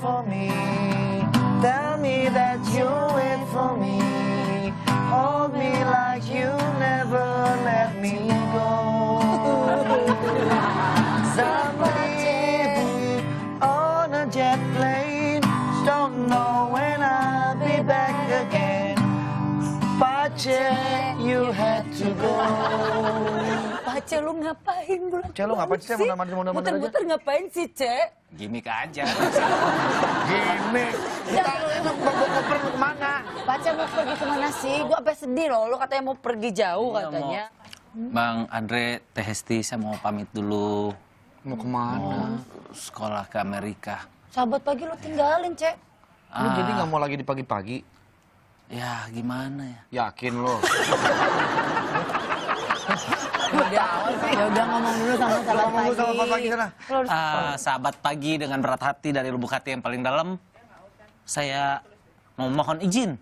for me. Tell me that you wait for me. Hold me like you never let me go. Somebody on a jet plane, don't know when I'll be back again. Pace, you had to go. Pace, lu ngapain bulan? Ce, lu ngapain sih? Mondar-mandir aja. Muter-muter ngapain sih, Ce? Gimik aja. Gimik. Bawa koper lu kemana? Pace mau pergi kemana sih? Gua sampai sedih loh, lu katanya mau pergi jauh Iya, katanya. Bang Andre, Teh Hesti, saya mau pamit dulu. Mau kemana? Sekolah ke Amerika. Sahabat pagi lu tinggalin, Ce. Lu jadi nggak mau lagi di pagi-pagi? Ya gimana ya? Yakin lo? Ya udah ngomong dulu sama sahabat Ngomong dulu sama pagi. sahabat pagi sana. Lu harus Sahabat pagi dengan berat hati dari lubuk hati yang paling dalam, saya mau mohon izin,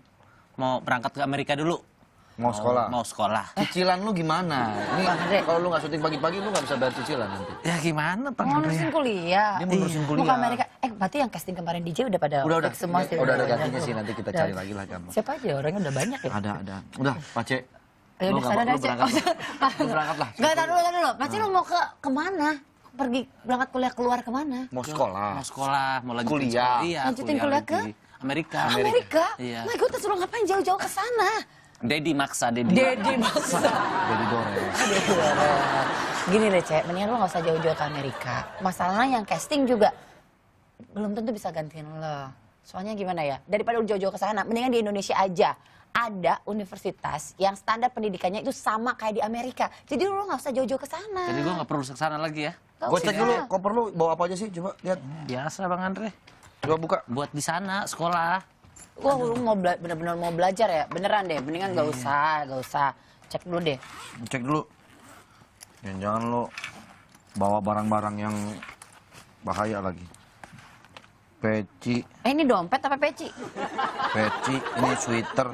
mau berangkat ke Amerika dulu. Mau sekolah? Mau sekolah. Cicilan lu gimana? Ini Bang Andre. kalau lu nggak syuting pagi-pagi lu nggak bisa bayar cicilan nanti. Ya gimana Pak mau Andre? nurusin kuliah. Dia mau nurusin Mau kuliah. ke Amerika. Berarti yang casting kemarin DJ udah pada Udah. fix semua sih. Udah ada gantinya sih, nanti kita cari lagi lah kamu. Siapa aja orangnya udah banyak ya? Ada. Udah, Pace. Ya Lu udah nggak sana mau- lu aja. berangkat. Lu berangkat lah. Enggak, tar dulu. Paci lu mau kemana? Pergi berangkat kuliah keluar kemana? Mau sekolah. Mau sekolah, mau lanjutin Kuliah. sekolah. Iya, Lanjutin kuliah ke? lagi. Amerika. Amerika? Iya. My God, terus lu ngapain jauh-jauh ke sana? Dedi maksa, Dedi. Dedi maksa. Jadi goreng. Gini deh, Cek, mendingan lu gak usah jauh-jauh ke Amerika. Masalahnya yang casting juga belum tentu bisa gantiin lo. Soalnya gimana ya, daripada lu jauh-jauh ke sana, mendingan di Indonesia aja. Ada universitas yang standar pendidikannya itu sama kayak di Amerika. Jadi lu gak usah jauh-jauh ke sana. Jadi gue gak perlu kesana lagi ya? Gak Gue usah. cek dulu, koper lu bawa apa aja sih? Coba lihat. Biasa Bang Andre. Coba buka. Buat di sana, sekolah. Wah, lu mau bener-bener mau belajar ya? Beneran deh, mendingan gak usah. Cek dulu deh. Cek dulu. Jangan lu bawa barang-barang yang bahaya lagi. Peci, Ini dompet apa peci? ini sweater.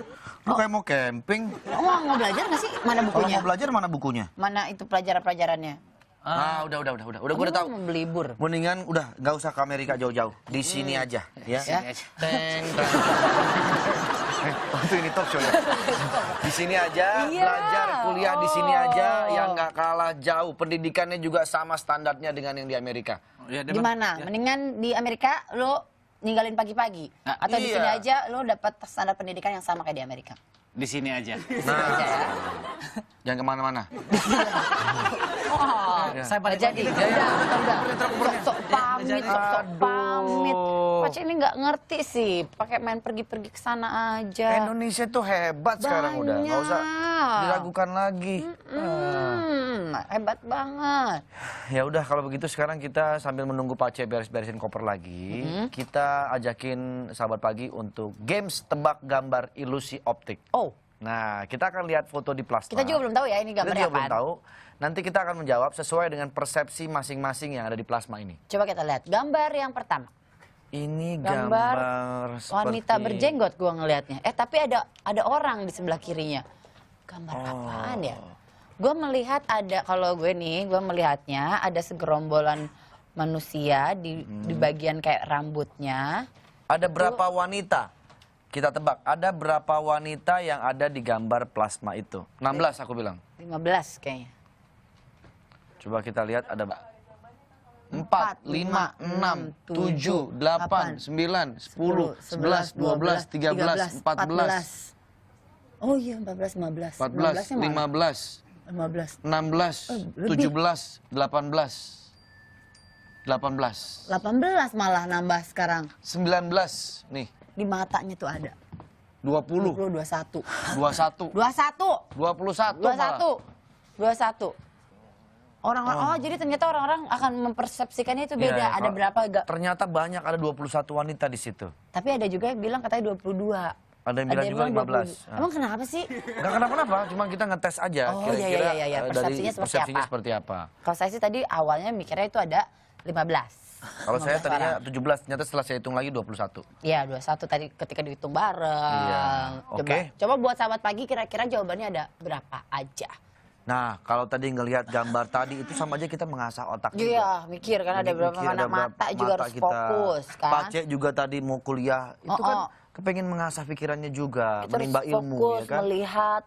Lu kayak mau camping. Oh, mau belajar gak sih? Mana Kalau bukunya? mau belajar mana bukunya? Mana itu pelajaran-pelajarannya? Ah, udah gue udah tahu. Mau belibur. Mendingan udah nggak usah ke Amerika jauh-jauh, di sini aja, ya. Ya. Teng, teng. Waktu ini talk show ya. Di sini aja, Iya. belajar kuliah di sini aja, Oh. yang nggak kalah jauh. Pendidikannya juga sama standarnya dengan yang di Amerika. Ya, Di mana? Mendingan di Amerika lo ninggalin pagi-pagi Nah, atau di iya. sini aja lo dapat standar pendidikan yang sama kayak di Amerika. Di sini aja. Aja ya. Jangan kemana-mana. Oh, Saya balik jadi. lagi. Udah. Sok pamit, sok pamit. Aduh. Pace ini nggak ngerti sih, pakai main pergi-pergi ke sana aja. Indonesia tuh hebat sekarang udah, nggak usah Banyak. diragukan lagi. Hebat banget. Ya udah kalau begitu sekarang kita sambil menunggu Pace beres-beresin koper lagi, kita ajakin sahabat pagi untuk games tebak gambar ilusi optik. Oh, Nah, kita akan lihat foto di plasma. kita juga belum tahu ya ini Kita gambarnya juga belum apaan. tahu. Nanti kita akan menjawab sesuai dengan persepsi masing-masing yang ada di plasma ini. Coba kita lihat gambar yang pertama. Ini Gambar gambar Wanita seperti- berjenggot gua ngelihatnya. Tapi ada orang di sebelah kirinya. Gambar apaan ya? Gue melihat ada, kalau gue nih, gue melihatnya ada segerombolan manusia di bagian kayak rambutnya. Ada berapa wanita? Kita tebak, ada berapa wanita yang ada di gambar plasma itu? 16 aku bilang. 15 kayaknya. Coba kita lihat ada 4, 5, 6, 7, 8, 9, 10, 11, 12, 13, 14, Oh iya, 14, 15. 14, 15, 15. 16, lebih. 17, 18, 18, 18 malah nambah sekarang. 19, nih, Di matanya tuh ada. 20, 21. 21, 21. 21 malah. 21. Orang-orang, oh jadi ternyata orang-orang akan mempersepsikannya itu Iya, beda. iya, Ada kalau- berapa Ternyata banyak, ada 21 wanita di situ. Tapi ada juga yang bilang katanya 22. Ada yang bilang juga 15. 22. Emang kenapa sih? Nggak kenapa-kenapa, cuma kita ngetes aja Oh, kira-kira iya. dari Persepsinya seperti persepsinya apa? seperti apa. Kalau saya sih tadi awalnya mikirnya itu ada 15. Kalau saya 15 tadinya orang. 17, ternyata setelah saya hitung lagi 21. Iya, 21 tadi ketika dihitung bareng. Iya, Coba, oke. coba buat sahabat pagi kira-kira jawabannya ada berapa aja. Nah, kalau tadi ngelihat gambar tadi itu sama aja kita mengasah otak juga. Iya, mikir kan ada berapa Mikir, mana ada mata juga mata harus kita. fokus kan. Pace juga tadi mau kuliah, itu kan kepengen mengasah pikirannya juga, Kita harus menimba ilmu fokus, ya kan. melihat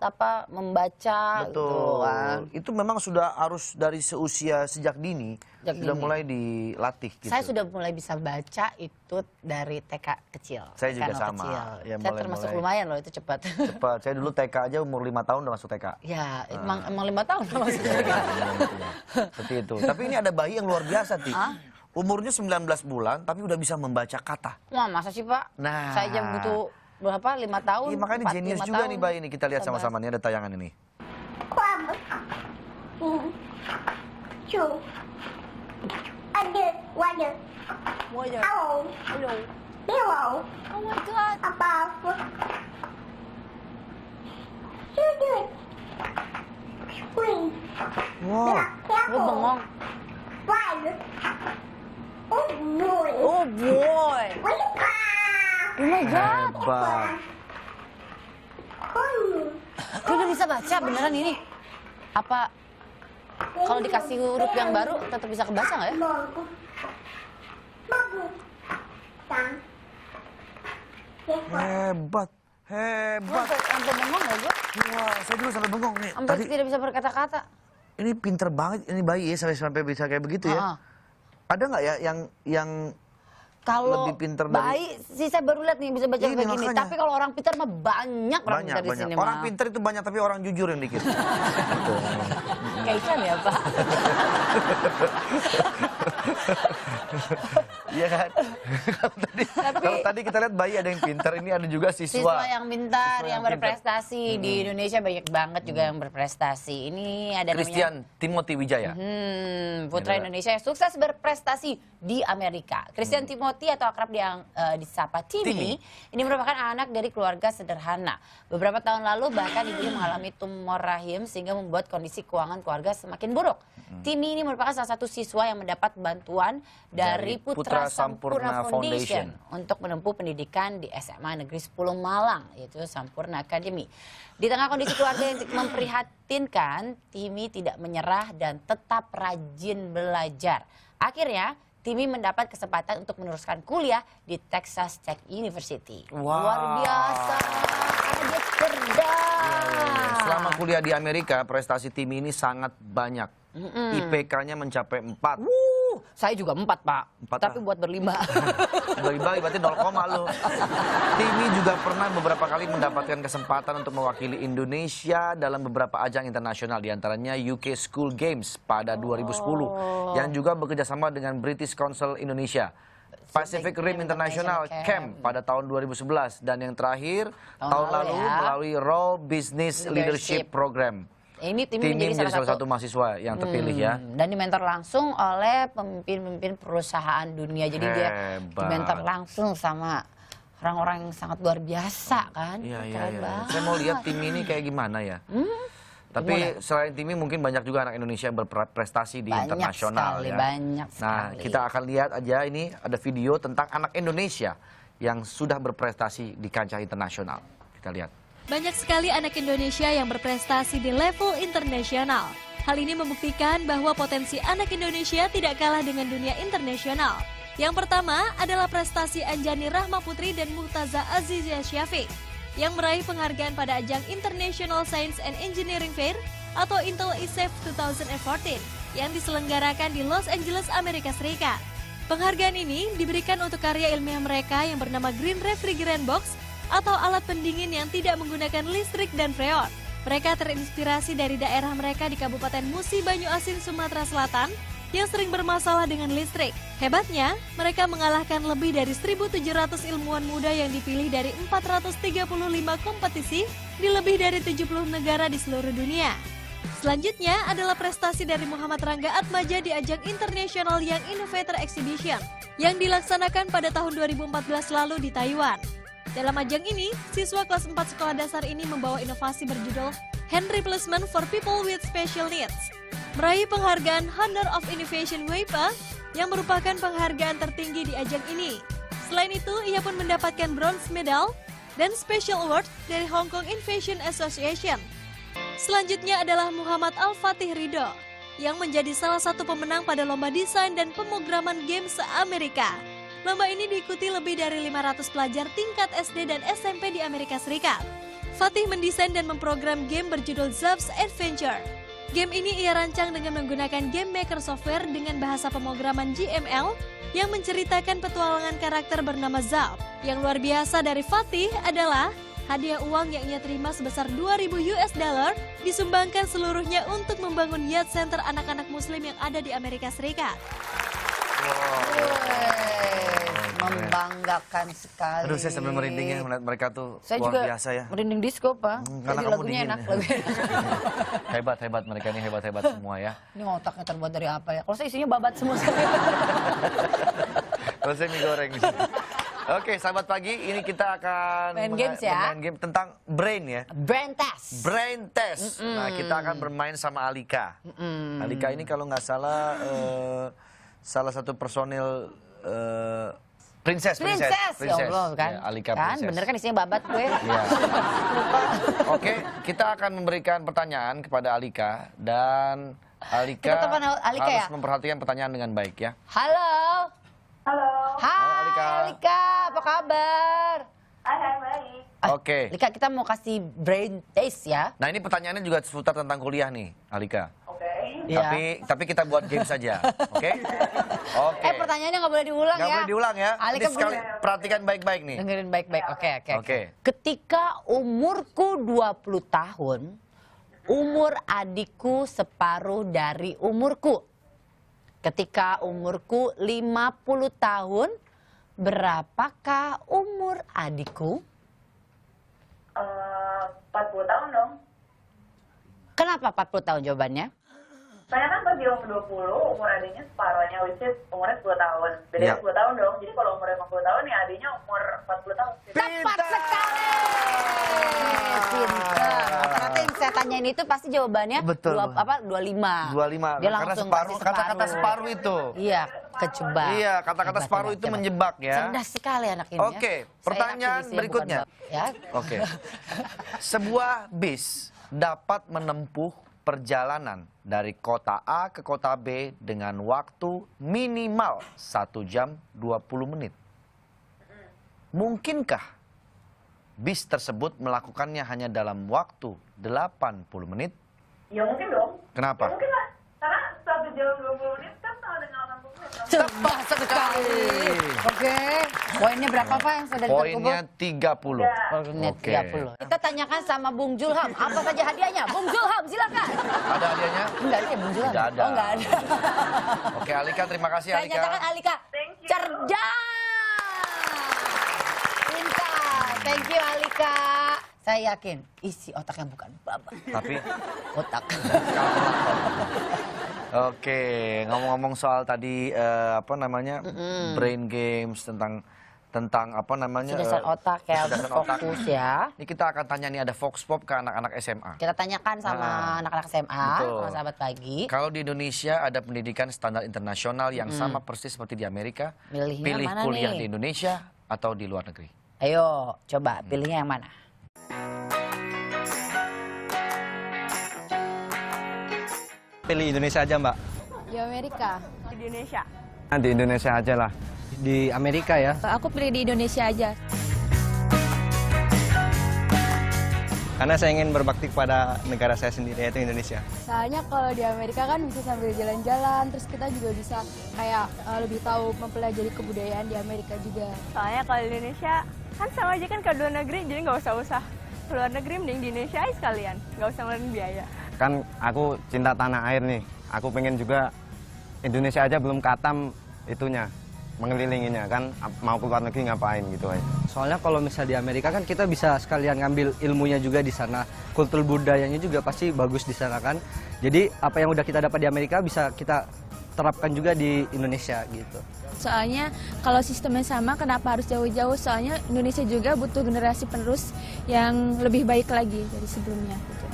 membaca gitu kan. Itu memang sudah harus dari sejak dini sudah mulai dilatih gitu. Saya sudah mulai bisa baca itu dari TK kecil. Saya TK juga anak sama. Kecil. Ya, Saya termasuk lumayan loh, itu cepat. Cepat. Saya dulu TK aja umur 5 tahun udah masuk TK. Ya, emang 5 tahun udah masuk TK. Seperti itu. Tapi ini ada bayi yang luar biasa, Ti. Umurnya 19 bulan tapi udah bisa membaca kata. Wah, masa sih, Pak? Nah. Saya aja butuh berapa? 5 tahun? Iya, makanya 4, jenius 5 juga tahun. nih bayi ini. Kita lihat sama-sama nih, ada tayangan ini. Oh my God. Wow, Lu bengong. Oh boy. Oh my God. hebat. Lu udah bisa baca beneran ini? Apa kalau dikasih huruf yang baru tetap bisa kebaca nggak ya? Hebat. Hebat. Sampai bengong nggak gue? Wah, saya juga sampai bengong nih. Sampai Tadi tidak bisa berkata-kata. ini pinter banget ini bayi ya sampai bisa kayak begitu ya. Ada nggak ya yang Kalau lebih pinter dari- bayi sih saya baru lihat nih bisa baca Ini kayak gini. makanya. Tapi kalau orang pintar mah banyak orang pintar di sini Orang mah. pinter itu banyak tapi orang jujur yang dikit. Gitu. Kayak ikan ya Pak. Iya kan? Kalau tadi kita lihat bayi ada yang pintar, ini ada juga Siswa siswa. yang pintar, Siswa yang yang pintar. berprestasi di Indonesia banyak banget juga yang berprestasi. Ini ada namanya Christian Timothy Wijaya. putra Indonesia yang sukses berprestasi di Amerika. Christian Timothy atau akrab yang disapa Timmy, ini merupakan anak dari keluarga sederhana. Beberapa tahun lalu bahkan ibunya mengalami tumor rahim sehingga membuat kondisi keuangan keluarga semakin buruk. Timmy ini merupakan salah satu siswa yang mendapat bantuan dari Putra Sampurna Foundation untuk menempuh pendidikan di SMA Negeri 10 Malang, yaitu Sampurna Academy. Di tengah kondisi keluarga yang memprihatinkan, Timmy tidak menyerah dan tetap rajin belajar. Akhirnya, Timmy mendapat kesempatan untuk meneruskan kuliah di Texas Tech University. Wow. Luar biasa, karena dia cerdas. Selama kuliah di Amerika, prestasi Timmy ini sangat banyak. IPK-nya mencapai 4. Saya juga 4, Pak. 4 Tapi buat berlima. Bagi-bagi berarti 0, lu. Timmy juga pernah beberapa kali mendapatkan kesempatan untuk mewakili Indonesia dalam beberapa ajang internasional, diantaranya UK School Games pada 2010, yang juga bekerja sama dengan British Council Indonesia. Pacific Rim International Camp pada tahun 2011, dan yang terakhir tahun lalu melalui Raw Business Leadership Program. Ini Timmy menjadi salah satu mahasiswa yang terpilih ya. Dan dimentor langsung oleh pemimpin-pemimpin perusahaan dunia. Jadi dia Hebat. dimentor langsung sama orang-orang yang sangat luar biasa kan. Iya, iya, Keren iya. banget. Saya mau lihat Timmy ini kayak gimana ya. Tapi selain Timmy mungkin banyak juga anak Indonesia yang berprestasi di Banyak internasional sekali, ya. banyak Nah, sekali. kita akan lihat aja ini ada video tentang anak Indonesia yang sudah berprestasi di kancah internasional. Kita lihat. Banyak sekali anak Indonesia yang berprestasi di level internasional. Hal ini membuktikan bahwa potensi anak Indonesia tidak kalah dengan dunia internasional. Yang pertama adalah prestasi Anjani Rahma Putri dan Muhtaza Azizia Syafiq yang meraih penghargaan pada ajang International Science and Engineering Fair atau Intel ISEF 2014 yang diselenggarakan di Los Angeles, Amerika Serikat. Penghargaan ini diberikan untuk karya ilmiah mereka yang bernama Green Refrigerant Box atau alat pendingin yang tidak menggunakan listrik dan freon. Mereka terinspirasi dari daerah mereka di Kabupaten Musi Banyu Asin, Sumatera Selatan yang sering bermasalah dengan listrik. Hebatnya, mereka mengalahkan lebih dari 1.700 ilmuwan muda yang dipilih dari 435 kompetisi di lebih dari 70 negara di seluruh dunia. Selanjutnya adalah prestasi dari Muhammad Rangga Atmaja di ajang International Young Innovator Exhibition yang dilaksanakan pada tahun 2014 lalu di Taiwan. Dalam ajang ini, siswa kelas 4 sekolah dasar ini membawa inovasi berjudul Hand Replacement for People with Special Needs, meraih penghargaan Honor of Innovation WIPA yang merupakan penghargaan tertinggi di ajang ini. Selain itu, ia pun mendapatkan bronze medal dan special award dari Hong Kong Innovation Association. Selanjutnya adalah Muhammad Al-Fatih Ridho yang menjadi salah satu pemenang pada lomba desain dan pemrograman game se-Amerika. Lomba ini diikuti lebih dari 500 pelajar tingkat SD dan SMP di Amerika Serikat. Fatih mendesain dan memprogram game berjudul Zub's Adventure. Game ini ia rancang dengan menggunakan game maker software dengan bahasa pemrograman GML yang menceritakan petualangan karakter bernama Zub. Yang luar biasa dari Fatih adalah hadiah uang yang ia terima sebesar $2.000 disumbangkan seluruhnya untuk membangun Youth Center anak-anak muslim yang ada di Amerika Serikat. Membanggakan sekali. Aduh, saya sampai merinding ya melihat mereka tuh Saya luar juga biasa ya. merinding disco, Pak. Karena Jadi kamu lagunya dingin. enak. Lagunya. Hebat mereka ini, hebat semua ya. Ini otaknya terbuat dari apa ya? Kalau saya isinya babat semua. Kalau saya mie goreng. Oke, sahabat pagi, ini kita akan Main games ya. bermain game tentang brain ya. Brain test. Brain test. Nah, kita akan bermain sama Alika. Alika ini kalau nggak salah salah satu personil princess. Ya Allah kan. Ya, Alika kan? princess. Bener kan isinya babat gue. Iya. Oke, kita akan memberikan pertanyaan kepada Alika dan Alika, Kita telepon Alika harus ya? memperhatikan pertanyaan dengan baik ya. Halo. Halo. Hai Alika. Alika, apa kabar? Hai, baik. Oke. Alika, kita mau kasih brain test ya. Nah, ini pertanyaannya juga seputar tentang kuliah nih, Alika. Oke. Iya. Tapi kita buat game saja, oke? Oke. Pertanyaannya nggak boleh diulang Nggak ya. boleh diulang ya. Alika Nanti sekali perhatikan baik-baik nih. dengerin baik-baik. Oke. Oke. Ketika umurku 20 tahun, umur adikku separuh dari umurku. Ketika umurku 50 tahun, berapakah umur adikku? 40 tahun dong. Kenapa 40 tahun jawabannya? Soalnya kan pas dia umur 20, umur adiknya separuhnya, which is umurnya 10 tahun. Bedanya Iya. 10 tahun dong. Jadi kalau umurnya 50 tahun, ya adiknya umur 40 tahun. Tepat sekali! Pintar. Rata-rata yang saya tanyain itu pasti jawabannya Betul. 25. 25. Dia Karena langsung separuh, kasih kata-kata separuh itu. Iya, kejebak. Iya, kata-kata Hebat, separuh hebat, itu hebat. menjebak ya. Cerdas sekali anak ini ya. Oke, Saya pertanyaan aktivis ya, berikutnya. bukan bab- ya. Oke. Sebuah bis dapat menempuh perjalanan dari kota A ke kota B dengan waktu minimal 1 jam 20 menit. Mungkinkah bis tersebut melakukannya hanya dalam waktu 80 menit? Ya mungkin dong. Kenapa? Ya mungkin lah. Karena 1 jam 20 menit kan sama dengan 80 menit. Kan? Tepat sekali. Oke. Poinnya berapa Pak yang sudah diterkumpul? Poinnya 30. Poinnya Oke. 30. Kita tanyakan sama Bung Julham, apa saja hadiahnya? Bung Julham, silakan. Ada hadiahnya? Enggak ada ya Bung Julham? Tidak ada. Oh, enggak ada. Oke, Alika, terima kasih Saya Alika. nyatakan Alika Thank you. cerdas. Pintar. Thank you Alika. Saya yakin isi otaknya bukan babat, Tapi otak. oke, ngomong-ngomong soal tadi apa namanya brain games tentang apa namanya Kecerdasan otak ya, kecerdasan otak. fokus ya. Ini kita akan tanya nih ada Vox Pop ke anak-anak SMA. Kita tanyakan sama anak-anak SMA, Betul. sama sahabat pagi. Kalau di Indonesia ada pendidikan standar internasional yang sama persis seperti di Amerika, Milihnya pilih mana kuliah nih? di Indonesia atau di luar negeri? Ayo, coba pilihnya yang mana? Pilih Indonesia aja Mbak. Di Amerika. Di Indonesia. Di Indonesia aja lah. Di Amerika ya. Aku pilih di Indonesia aja. Karena saya ingin berbakti kepada negara saya sendiri yaitu Indonesia. Soalnya kalau di Amerika kan bisa sambil jalan-jalan, terus kita juga bisa kayak lebih tahu mempelajari kebudayaan di Amerika juga. Soalnya kalau di Indonesia kan sama aja kan ke luar negeri, jadi nggak usah ke luar negeri, mending di Indonesia aja sekalian, nggak usah ngeluarin biaya. Kan aku cinta tanah air nih. Aku pengen juga Indonesia aja belum katam itunya, mengelilinginya kan mau ke luar negeri ngapain gitu aja. Soalnya kalau misalnya di Amerika kan kita bisa sekalian ngambil ilmunya juga di sana. Kultur budayanya juga pasti bagus di sana kan. Jadi apa yang udah kita dapat di Amerika bisa kita terapkan juga di Indonesia gitu. Soalnya kalau sistemnya sama, kenapa harus jauh-jauh? Soalnya Indonesia juga butuh generasi penerus yang lebih baik lagi dari sebelumnya. Gitu.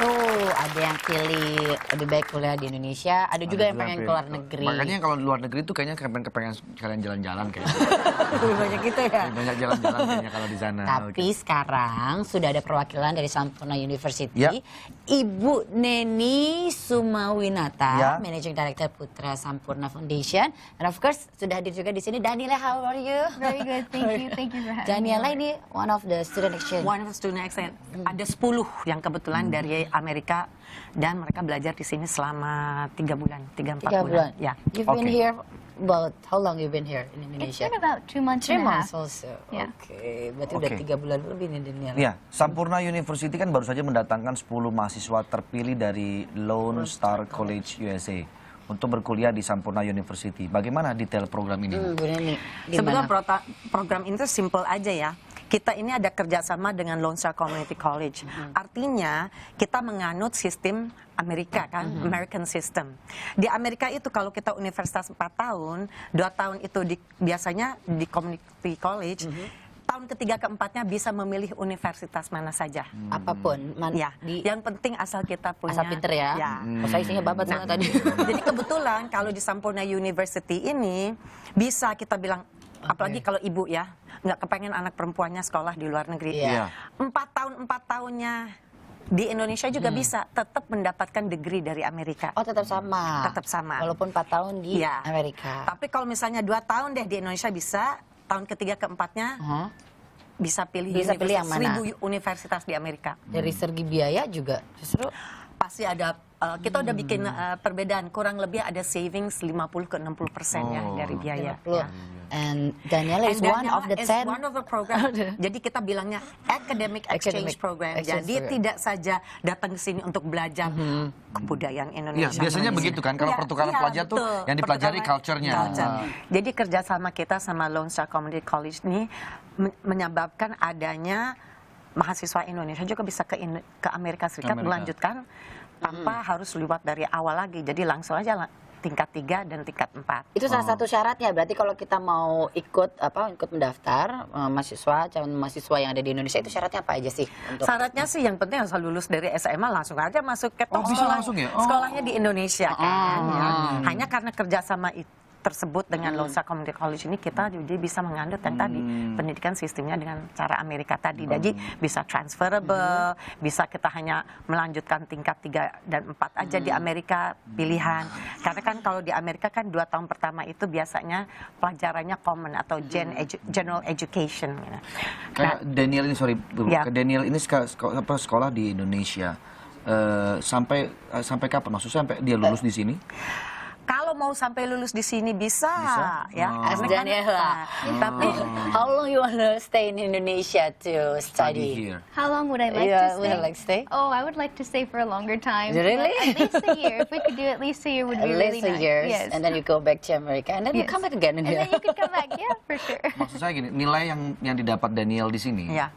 Tuh, ada yang pilih lebih baik kuliah di Indonesia, ada juga yang pengen keluar negeri. Makanya kalau di luar negeri tuh kayaknya kepengen kalian jalan-jalan kayaknya. Lebih banyak gitu ya. Lebih banyak jalan-jalan kayaknya kalau di sana. Tapi sekarang sudah ada perwakilan dari Sampurna University, Ya. Ibu Neni Sumawinata, Ya. Managing Director Putra Sampurna Foundation, and of course sudah hadir juga di sini Daniela. How are you? Very good, thank you for having Daniela ini one of the student exchange. One of the student exchange. Ada 10 yang kebetulan dari Amerika dan mereka belajar di sini selama 3 bulan, 3-4 3 bulan. Ya. You've been Okay. here about how long you been here in It's Indonesia? been about 2 months 3 and a half. months also. Yeah. Oke, berarti udah Oke. 3 bulan lebih nih Daniela. Ya, Sampurna University kan baru saja mendatangkan 10 mahasiswa terpilih dari Lone Star College USA untuk berkuliah di Sampurna University. Bagaimana detail program ini? Bu Neni, Sebenarnya gimana? program ini tuh simple aja ya. Kita ini ada kerjasama dengan Lone Star Community College. Artinya kita menganut sistem Amerika kan, American system. Di Amerika itu kalau kita universitas 4 tahun, 2 tahun itu biasanya di community college, tahun ketiga keempatnya bisa memilih universitas mana saja. Apapun, Ya, yang penting asal kita punya. asal pinter ya. Masa isinya babat Nah, soalnya tadi. Jadi kebetulan kalau di Sampurna University ini bisa kita bilang, apalagi kalau ibu ya, nggak kepengen anak perempuannya sekolah di luar negeri. Iya. 4 tahunnya di Indonesia juga bisa tetap mendapatkan degree dari Amerika. Oh, tetap sama. Tetap sama. Walaupun 4 tahun di Iya. Amerika. Tapi kalau misalnya 2 tahun deh di Indonesia bisa, tahun ketiga keempatnya bisa pilih Bisa pilih yang mana? 1000 universitas di Amerika. Dari segi biaya juga justru Pasti ada, kita udah bikin perbedaan, kurang lebih ada savings 50 ke 60% ya dari biaya. 50. Ya. And Daniela is one Daniela of the is 10. one of the program. Jadi kita bilangnya academic exchange Academic program. exchange Jadi program. tidak saja datang ke sini untuk belajar kebudayaan Ya, Indonesia. biasanya begitu kan. Kalau Iya, pertukaran iya, pelajar tuh betul. yang dipelajari Pertukaran culture-nya. culture. Jadi kerjasama kita sama Lone Star Community College ini menyebabkan adanya mahasiswa Indonesia juga bisa ke Amerika Serikat Amerika. melanjutkan tanpa harus lewat dari awal lagi. Jadi langsung aja tingkat 3 dan tingkat 4. Itu salah satu syaratnya. Berarti kalau kita mau ikut mendaftar mahasiswa, calon mahasiswa yang ada di Indonesia itu syaratnya apa aja sih? Untuk Syaratnya sih yang penting harus lulus dari SMA langsung aja masuk ke top bisa sekolah. langsung ya? Sekolahnya di Indonesia kan. Ya. Hanya karena kerjasama tersebut dengan Lone Star Community College ini kita jadi bisa mengandung yang tadi pendidikan sistemnya dengan cara Amerika tadi. Jadi bisa transferable, bisa kita hanya melanjutkan tingkat 3 dan 4 aja di Amerika pilihan. Karena kan kalau di Amerika kan 2 tahun pertama itu biasanya pelajarannya common atau general education. Gitu. Kayak Daniel ini, sorry, Bu. Ya. Daniel ini sekolah di Indonesia. Sampai kapan? Maksudnya sampai dia lulus di sini? Kalau mau sampai lulus di sini bisa, ya. As Karena kan, Daniela. tapi How long you wanna stay in Indonesia to study? here. How long would I like Yeah, to would stay? you like to stay? Oh, I would like to stay for a longer time. Really? At least a year. If we could do at least a year, would At be really least a nice. year, Yes. and then you go back to America, and then you Yes. come back again. And then you could come back, yeah, for sure. Maksud saya gini, nilai yang didapat Daniel di sini ya,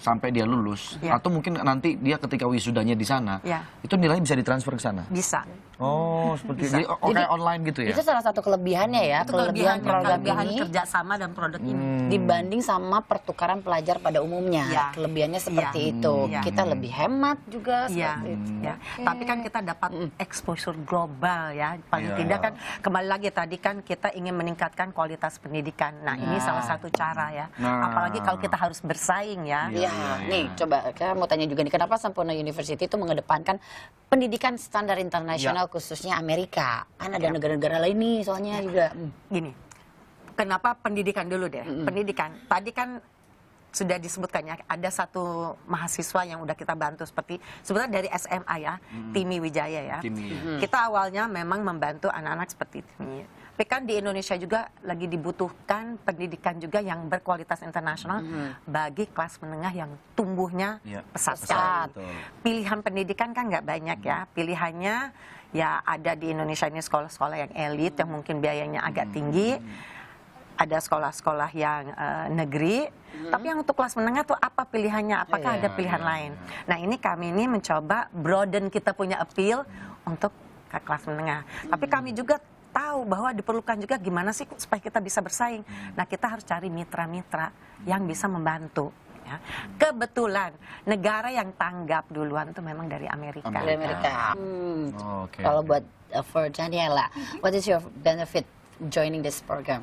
sampai dia lulus, Ya. atau mungkin nanti dia ketika wisudanya di sana, Ya. itu nilainya bisa ditransfer ke sana. bisa. Oh, seperti jadi kayak online gitu ya? Itu salah satu kelebihannya ya, Itu kelebihan program kelebihan ini kerjasama dan produk ini. dibanding sama pertukaran pelajar pada umumnya. Ya. Kelebihannya seperti Ya. itu. Ya. Kita lebih hemat juga Iya, seperti itu. ya. Tapi kan kita dapat exposure global ya. Paling Iya. tidak kan kembali lagi tadi kan kita ingin meningkatkan kualitas pendidikan. Nah, ini salah satu cara ya. Nah. Apalagi kalau kita harus bersaing ya. Iya, nih coba saya mau tanya juga nih, kenapa Sampurna University itu mengedepankan pendidikan standar internasional khususnya Amerika? Kan ada negara-negara lain nih soalnya juga. Gini, kenapa pendidikan dulu deh? Pendidikan. Tadi kan sudah disebutkan ya, ada satu mahasiswa yang udah kita bantu seperti sebenarnya dari SMA ya, Timi Wijaya ya. Kita awalnya memang membantu anak-anak seperti Timi. Tapi kan di Indonesia juga lagi dibutuhkan pendidikan juga yang berkualitas internasional bagi kelas menengah yang tumbuhnya Iya, pesat. betul. Pilihan pendidikan kan nggak banyak ya. Pilihannya ya ada di Indonesia ini sekolah-sekolah yang elit yang mungkin biayanya agak tinggi. Ada sekolah-sekolah yang negeri. Tapi yang untuk kelas menengah tuh apa pilihannya? Apakah ada pilihan lain? Nah ini kami ini mencoba broaden kita punya appeal untuk ke kelas menengah. Tapi kami juga tahu bahwa diperlukan juga gimana sih supaya kita bisa bersaing. Nah kita harus cari mitra-mitra yang bisa membantu. Ya. Kebetulan negara yang tanggap duluan itu memang dari Amerika. Dari Amerika. Oke. Kalau buat for Daniela, what is your benefit joining this program?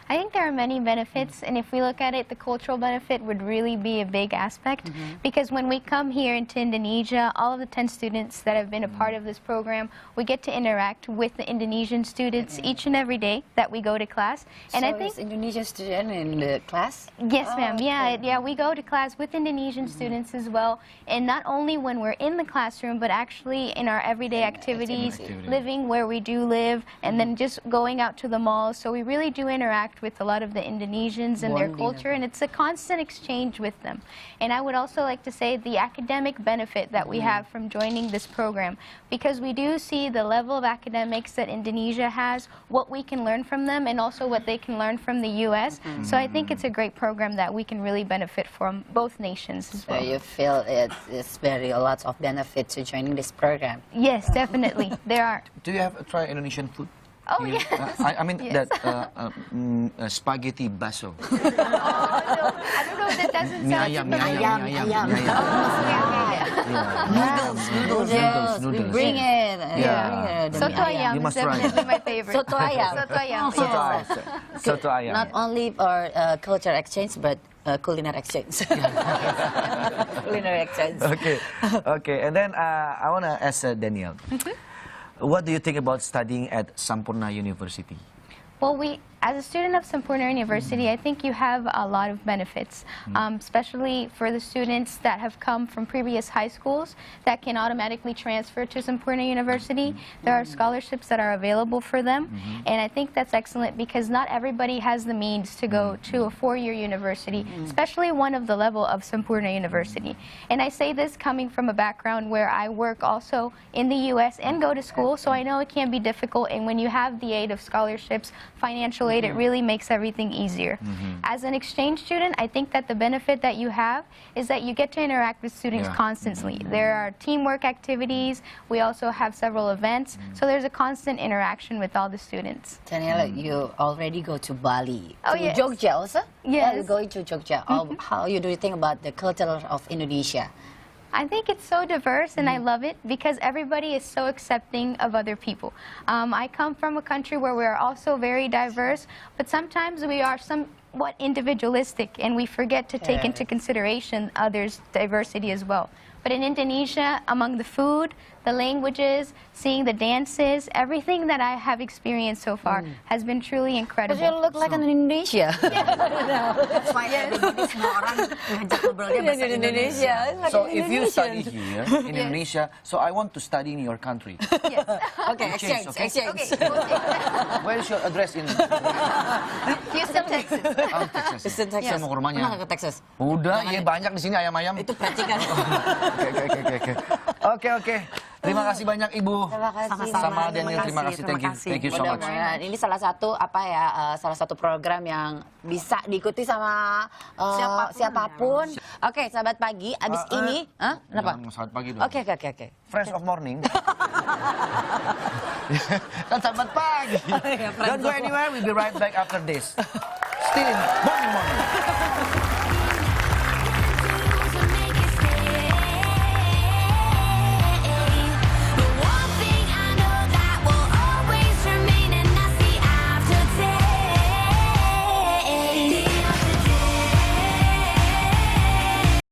I think there are many benefits, and if we look at it, the cultural benefit would really be a big aspect, because when we come here into Indonesia, all of the 10 students that have been a part of this program, we get to interact with the Indonesian students each and every day that we go to class. And I think Indonesian student in the class? yes, ma'am. Yeah, we go to class with Indonesian students as well, and not only when we're in the classroom, but actually in our everyday activities, living where we do live, and then just going out to the malls. So we really do interact with a lot of the Indonesians and their culture, and it's a constant exchange with them. And I would also like to say the academic benefit that we have from joining this program, because we do see the level of academics that Indonesia has, what we can learn from them, and also what they can learn from the U.S. So I think it's a great program that we can really benefit from both nations as So well. you feel it's very lots of benefit to joining this program? Yes, definitely. There are. Do you have tried Indonesian food? Oh, You- yes. I mean Yes. that spaghetti baso. Oh, no. I don't know if that doesn't Mie sound ayam, super mie ayam, mie ayam, mie ayam. Noodles, we bring it. Yeah. The Soto mie ayam. ayam You is must try. definitely my favorite. Soto ayam. Soto ayam. Soto ayam. Soto ayam. Not only for culture exchange, but culinary exchange. Culinary exchange. Okay. And then I want to ask Daniel, what do you think about studying at Sampurna University? Well, as a student of Sampurna University, I think you have a lot of benefits, especially for the students that have come from previous high schools that can automatically transfer to Sampurna University. There are scholarships that are available for them, and I think that's excellent because not everybody has the means to go to a four-year university, especially one of the level of Sampurna University. And I say this coming from a background where I work also in the U.S. and go to school, so I know it can be difficult, and when you have the aid of scholarships, financial aid, it really makes everything easier. As an exchange student, I think that the benefit that you have is that you get to interact with students constantly. There are teamwork activities, we also have several events, so there's a constant interaction with all the students. Daniela, you already go to Bali. Oh, to yes. Jogja also? Yeah, Yes. you're going to Jogja. How do you think about the culture of Indonesia? I think it's so diverse and I love it because everybody is so accepting of other people. I come from a country where we are also very diverse, but sometimes we are somewhat individualistic and we forget to take into consideration others' diversity as well. But in Indonesia, among the food, the languages, seeing the dances, everything that I have experienced so far has been truly But you incredible. look like an Indonesia. That's why everybody semua orang ngajak ngobrol dia bahasa Indonesia. So if you study here in Indonesia, so I want to study in your country. Okay, exchange, okay? exchange. Where is your address in Houston, Texas. Texas? Houston, Texas. Saya mau ke rumahnya. Pernah ke Texas? Udah, iya banyak di sini ayam-ayam. Itu percikan. Oke. Terima kasih banyak Ibu. Terima kasih. Sama Daniel, terima kasih. Thank you so much. Mudah-mudahan ini salah satu program yang bisa diikuti sama siapapun. Oke, sahabat pagi, abis ini, kenapa? Jangan sahabat pagi dong. Oke. Friends of morning. Kan sahabat pagi. Don't go anywhere, we'll be right back after this. Still in Morning.